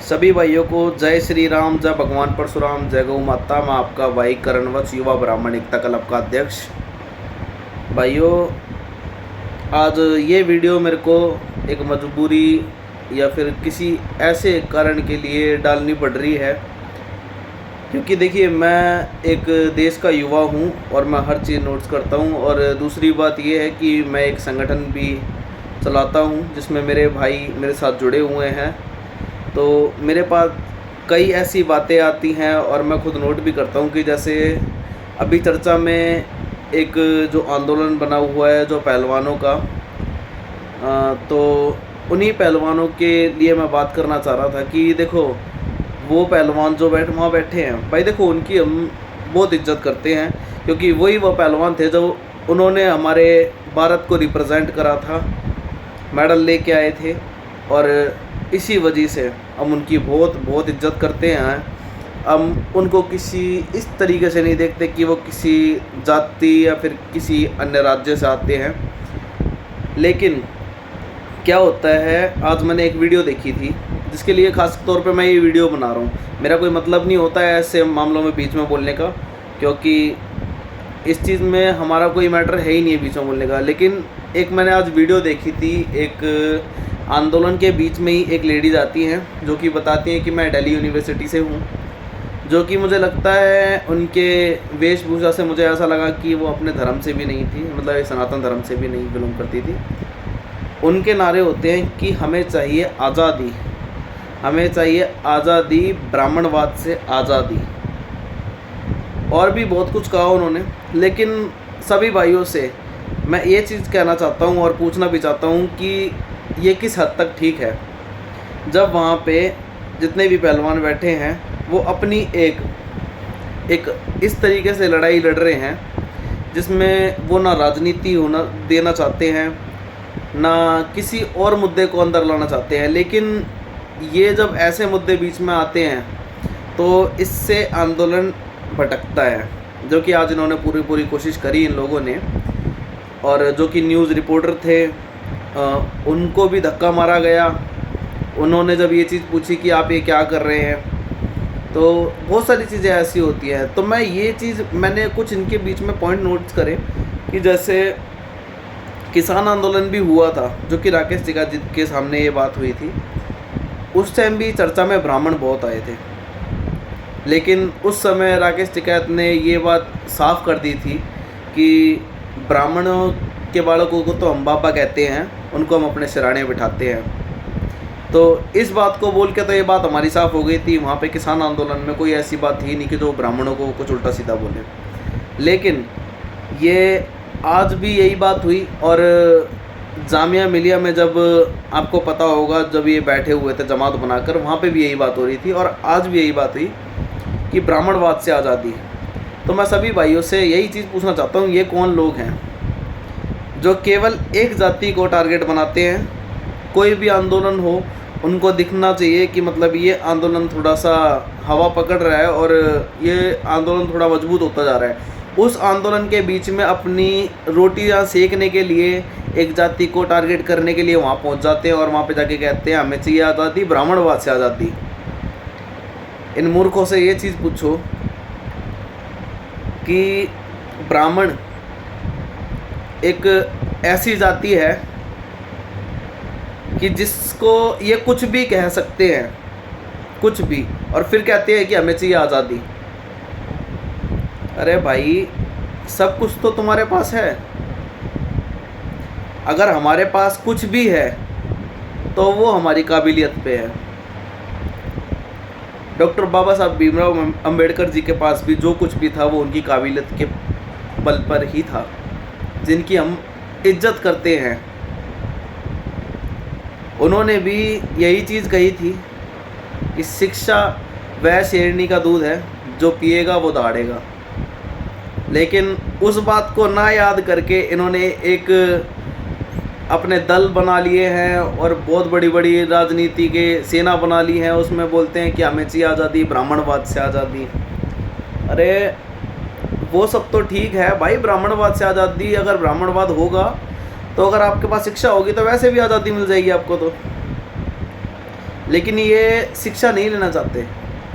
सभी भाइयों को जय श्री राम, जय भगवान परशुराम, जय गौ माता। मैं आपका भाई करणवत्स युवा ब्राह्मण एकता क्लब का अध्यक्ष। भाइयों, आज ये वीडियो मेरे को एक मजबूरी या फिर किसी ऐसे कारण के लिए डालनी पड़ रही है, क्योंकि देखिए मैं एक देश का युवा हूँ और मैं हर चीज़ नोट्स करता हूँ। और दूसरी बात ये है कि मैं एक संगठन भी चलाता हूँ जिसमें मेरे भाई मेरे साथ जुड़े हुए हैं। तो मेरे पास कई ऐसी बातें आती हैं और मैं खुद नोट भी करता हूँ कि जैसे अभी चर्चा में एक जो आंदोलन बना हुआ है जो पहलवानों का, तो उन्हीं पहलवानों के लिए मैं बात करना चाह रहा था कि देखो वो पहलवान जो वहाँ बैठे हैं भाई, देखो उनकी हम बहुत इज्जत करते हैं, क्योंकि वही वो पहलवान थे जो उन्होंने हमारे भारत को रिप्रेजेंट करा था, मेडल लेके आए थे। और इसी वजह से हम उनकी बहुत इज्जत करते हैं। हम उनको किसी इस तरीके से नहीं देखते कि वो किसी जाति या फिर किसी अन्य राज्य से आते हैं। लेकिन क्या होता है, आज मैंने एक वीडियो देखी थी जिसके लिए खास तौर पे मैं ये वीडियो बना रहा हूँ। मेरा कोई मतलब नहीं होता है ऐसे मामलों में बीच में बोलने का, क्योंकि इस चीज़ में हमारा कोई मैटर है ही नहीं है बीच में बोलने का। लेकिन एक मैंने आज वीडियो देखी थी, एक आंदोलन के बीच में ही एक लेडीज़ आती हैं जो कि बताती हैं कि मैं दिल्ली यूनिवर्सिटी से हूँ, जो कि मुझे लगता है उनके वेशभूषा से मुझे ऐसा लगा कि वो अपने धर्म से भी नहीं थी, मतलब सनातन धर्म से भी नहीं बिलोंग करती थी। उनके नारे होते हैं कि हमें चाहिए आज़ादी, हमें चाहिए आज़ादी, ब्राह्मणवाद से आज़ादी, और भी बहुत कुछ कहा उन्होंने। लेकिन सभी भाइयों से मैं ये चीज़ कहना चाहता हूँ और पूछना भी चाहता हूँ कि ये किस हद तक ठीक है, जब वहाँ पे जितने भी पहलवान बैठे हैं वो अपनी एक इस तरीके से लड़ाई लड़ रहे हैं जिसमें वो ना राजनीति होना देना चाहते हैं, ना किसी और मुद्दे को अंदर लाना चाहते हैं। लेकिन ये जब ऐसे मुद्दे बीच में आते हैं तो इससे आंदोलन भटकता है, जो कि आज इन्होंने पूरी कोशिश करी इन लोगों ने। और जो कि न्यूज़ रिपोर्टर थे उनको भी धक्का मारा गया। उन्होंने जब ये चीज़ पूछी कि आप ये क्या कर रहे हैं, तो बहुत सारी चीज़ें ऐसी होती हैं। तो मैंने कुछ इनके बीच में पॉइंट नोट्स करे कि जैसे किसान आंदोलन भी हुआ था, जो कि राकेश टिकैत जी के सामने ये बात हुई थी। उस टाइम भी चर्चा में ब्राह्मण बहुत आए थे, लेकिन उस समय राकेश टिकैत ने ये बात साफ कर दी थी कि ब्राह्मणों के बालकों को तो हम बाबा कहते हैं, उनको हम अपने सिराने बिठाते हैं। तो इस बात को बोल के तो ये बात हमारी साफ़ हो गई थी। वहाँ पे किसान आंदोलन में कोई ऐसी बात थी नहीं कि जो ब्राह्मणों को कुछ उल्टा सीधा बोले। लेकिन ये आज भी यही बात हुई। और जामिया मिलिया में जब आपको पता होगा, जब ये बैठे हुए थे जमात बनाकर, वहाँ पे भी यही बात हो रही थी और आज भी यही बात हुई कि ब्राह्मणवाद से आज़ादी। तो मैं सभी भाइयों से यही चीज़ पूछना चाहता हूँ, ये कौन लोग हैं जो केवल एक जाति को टारगेट बनाते हैं? कोई भी आंदोलन हो उनको दिखना चाहिए कि मतलब ये आंदोलन थोड़ा सा हवा पकड़ रहा है और ये आंदोलन थोड़ा मजबूत होता जा रहा है। उस आंदोलन के बीच में अपनी रोटियां सेकने के लिए, एक जाति को टारगेट करने के लिए वहाँ पहुँच जाते हैं और वहाँ पे जाके कहते हैं हमें चाहिए आज़ादी, ब्राह्मणवाद से आज़ादी। इन मूर्खों से ये चीज़ पूछो कि ब्राह्मण एक ऐसी जाति है कि जिसको ये कुछ भी कह सकते हैं, कुछ भी, और फिर कहते हैं कि हमें चाहिए आज़ादी। अरे भाई, सब कुछ तो तुम्हारे पास है। अगर हमारे पास कुछ भी है तो वो हमारी काबिलियत पे है। डॉक्टर बाबा साहब भीमराव अंबेडकर जी के पास भी जो कुछ भी था वो उनकी काबिलियत के बल पर ही था, जिनकी हम इज्जत करते हैं। उन्होंने भी यही चीज़ कही थी कि शिक्षा वह शेरनी का दूध है, जो पिएगा वो दहाड़ेगा। लेकिन उस बात को ना याद करके इन्होंने एक अपने दल बना लिए हैं और बहुत बड़ी राजनीति के सेना बना ली है। उसमें बोलते हैं कि हमें चाहिए आज़ादी, ब्राह्मणवाद से आज़ादी। अरे वो सब तो ठीक है भाई, ब्राह्मणवाद से आज़ादी, अगर ब्राह्मणवाद होगा तो अगर आपके पास शिक्षा होगी तो वैसे भी आज़ादी मिल जाएगी आपको। तो लेकिन ये शिक्षा नहीं लेना चाहते,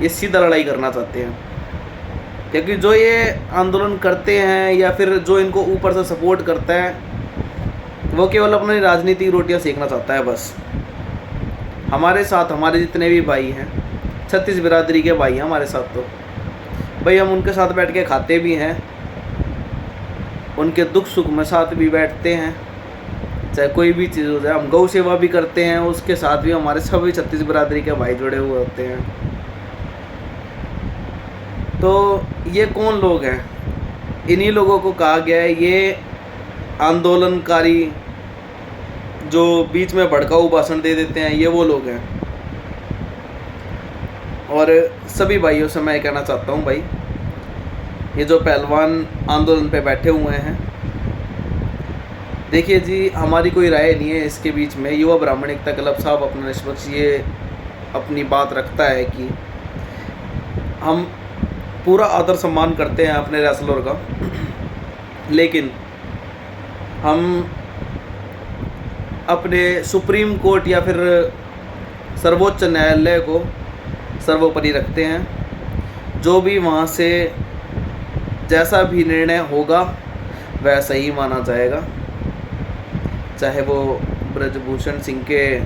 ये सीधा लड़ाई करना चाहते हैं। क्योंकि जो ये आंदोलन करते हैं या फिर जो इनको ऊपर से सपोर्ट करता है, वो केवल अपनी राजनीतिक रोटियां सेकना चाहता है बस। हमारे साथ हमारे जितने भी भाई हैं, 36 बिरादरी के भाई हैं हमारे साथ, तो भाई हम उनके साथ बैठ के खाते भी हैं, उनके दुख सुख में साथ भी बैठते हैं, चाहे कोई भी चीज़ हो जाए। हम गौ सेवा भी करते हैं, उसके साथ भी हमारे सभी 36 बिरादरी के भाई जुड़े हुए होते हैं। तो ये कौन लोग हैं? इन्हीं लोगों को कहा गया है ये आंदोलनकारी, जो बीच में भड़काऊ भाषण दे देते हैं, ये वो लोग हैं। और सभी भाइयों से मैं कहना चाहता हूँ भाई, ये जो पहलवान आंदोलन पे बैठे हुए हैं, देखिए जी, हमारी कोई राय नहीं है इसके बीच में। युवा ब्राह्मण एकता क्लब साहब अपना निष्पक्ष ये अपनी बात रखता है कि हम पूरा आदर सम्मान करते हैं अपने रेसलर का, लेकिन हम अपने सुप्रीम कोर्ट या फिर सर्वोच्च न्यायालय को सर्वोपरि रखते हैं। जो भी वहाँ से जैसा भी निर्णय होगा वैसा ही माना जाएगा, चाहे वो ब्रजभूषण सिंह के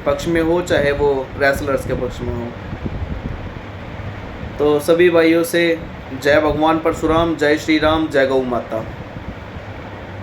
पक्ष में हो, चाहे वो रेसलर्स के पक्ष में हो। तो सभी भाइयों से जय भगवान परशुराम, जय श्री राम, जय गौ माता।